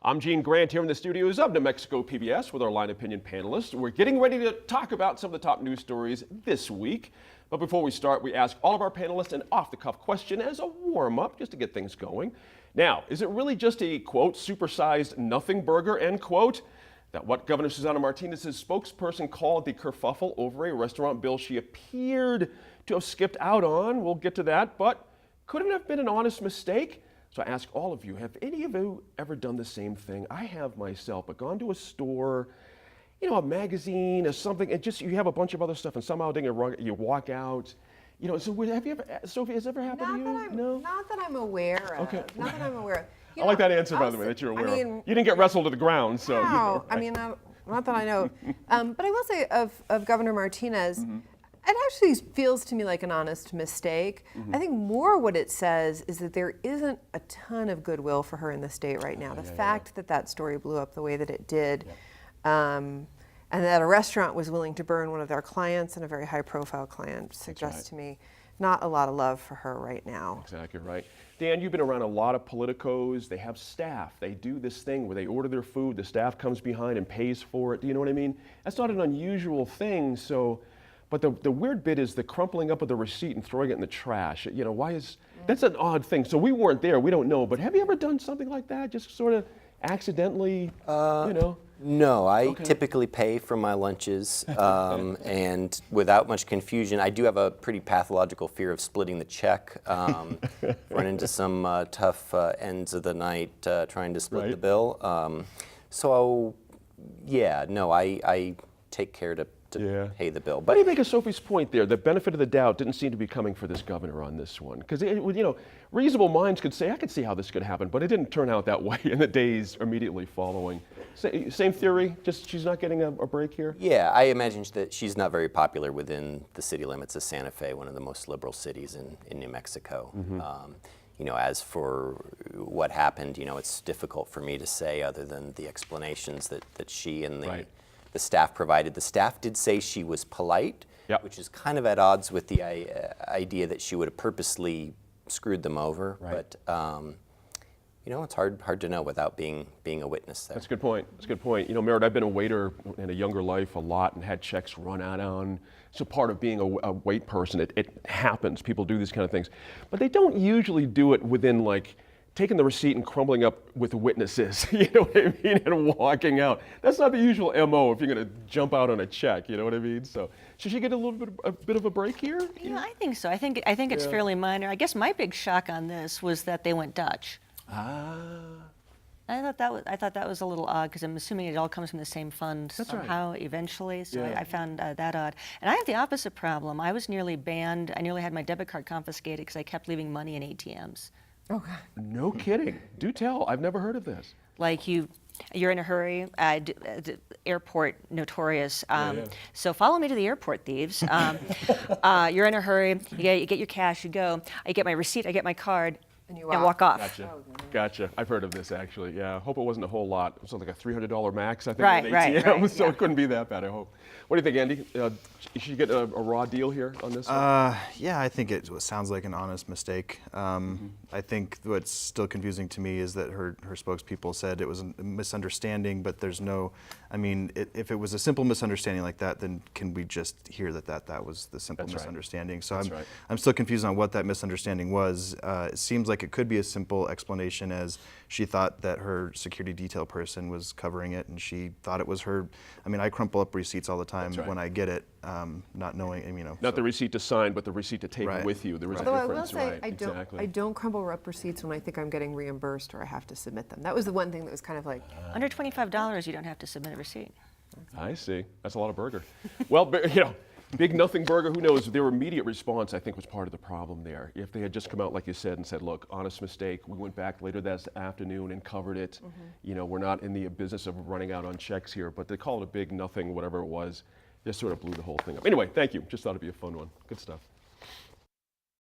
I'm Gene Grant here in the studios of New Mexico PBS with our Line Opinion panelists. We're getting ready to talk about some of the top news stories this week. But before we start, we ask all of our panelists an off-the-cuff question as a warm-up, just to get things going. Now, is it really just a, quote, supersized nothing burger, end quote? That what Governor Susana Martinez's spokesperson called the kerfuffle over a restaurant bill she appeared to have skipped out on. We'll get to that, but could it have been an honest mistake? So I ask all of you, have any of you ever done the same thing? I have myself, but gone to a store, you know, a magazine or something, and just you have a bunch of other stuff, and somehow you walk out. You know, so have you ever, Sophie, has it ever happened to you? No? Not that I'm aware of. Okay. Not that I'm aware of. I like that answer, by the way, that you're aware of. You didn't get wrestled to the ground, so. No, you know, right. I mean, not that I know. But I will say of Governor Martinez, it actually feels to me like an honest mistake. I think more what it says is that there isn't a ton of goodwill for her in the state right now. The fact that that story blew up the way that it did, and that a restaurant was willing to burn one of their clients, and a very high-profile client, suggests to me not a lot of love for her right now. Exactly right. Dan, you've been around a lot of politicos. They have staff. They do this thing where they order their food, the staff comes behind and pays for it. Do you know what I mean? That's not an unusual thing. So, but the weird bit is the crumpling up of the receipt and throwing it in the trash. You know, why is, that's an odd thing. So we weren't there, we don't know, but have you ever done something like that? Just sort of accidentally, you know? No, I typically pay for my lunches, and without much confusion, I do have a pretty pathological fear of splitting the check. Run into some tough ends of the night trying to split the bill. So, yeah, no, I take care to pay the bill. What do you make of Sophie's point there? The benefit of the doubt didn't seem to be coming for this governor on this one. Because, you know, reasonable minds could say, I could see how this could happen, but it didn't turn out that way in the days immediately following. Same theory, just she's not getting a break here? Yeah, I imagine that she's not very popular within the city limits of Santa Fe, one of the most liberal cities in New Mexico. You know, as for what happened, you know, it's difficult for me to say other than the explanations that she and the staff provided. The staff did say she was polite, which is kind of at odds with the idea that she would have purposely screwed them over. But you know, it's hard to know without being a witness there. That's a good point. That's a good point. You know, Merritt, I've been a waiter in a younger life a lot and had checks run out on. So part of being a wait person, it happens. People do these kind of things, but they don't usually do it within like taking the receipt and crumbling up with witnesses, you know what I mean, and walking out. That's not the usual MO if you're going to jump out on a check, you know what I mean? So should she get a bit of a break here? Yeah, I think so. I think it's fairly minor. I guess my big shock on this was that they went Dutch. I thought that was a little odd because I'm assuming it all comes from the same fund somehow eventually. So I found that odd. And I have the opposite problem. I was nearly banned. I nearly had my debit card confiscated because I kept leaving money in ATMs. Okay. No kidding. Do tell. I've never heard of this. Like you're in a hurry. The airport notorious. So follow me to the airport, thieves. You're in a hurry. You get your cash. You go. I get my receipt. I get my card. And walk off. Gotcha. Gotcha. I've heard of this actually. Yeah. I hope it wasn't a whole lot. It was like a $300 max, I think. Right. So it couldn't be that bad, I hope. What do you think, Andy? Should you get a raw deal here on this? Yeah, I think it sounds like an honest mistake. I think what's still confusing to me is that her spokespeople said it was a misunderstanding, but there's no, I mean, if it was a simple misunderstanding like that, then can we just hear that was the simple misunderstanding? So I'm still confused on what that misunderstanding was. It seems like it could be a simple explanation as she thought that her security detail person was covering it and she thought it was her. I mean, I crumple up receipts all the time when I get it, not knowing, you know. Not the receipt to sign, but the receipt to take with you. There is a difference. Although I will say, I don't crumble up receipts when I think I'm getting reimbursed or I have to submit them. That was the one thing that was kind of like. Under $25, you don't have to submit a receipt. I see. That's a lot of burger. Well, you know, big nothing burger, who knows? Their immediate response, I think, was part of the problem there. If they had just come out, like you said, and said, look, honest mistake, we went back later that afternoon and covered it. You know, we're not in the business of running out on checks here, but they call it a big nothing, whatever it was, just sort of blew the whole thing up. Anyway, thank you. Just thought it'd be a fun one. Good stuff.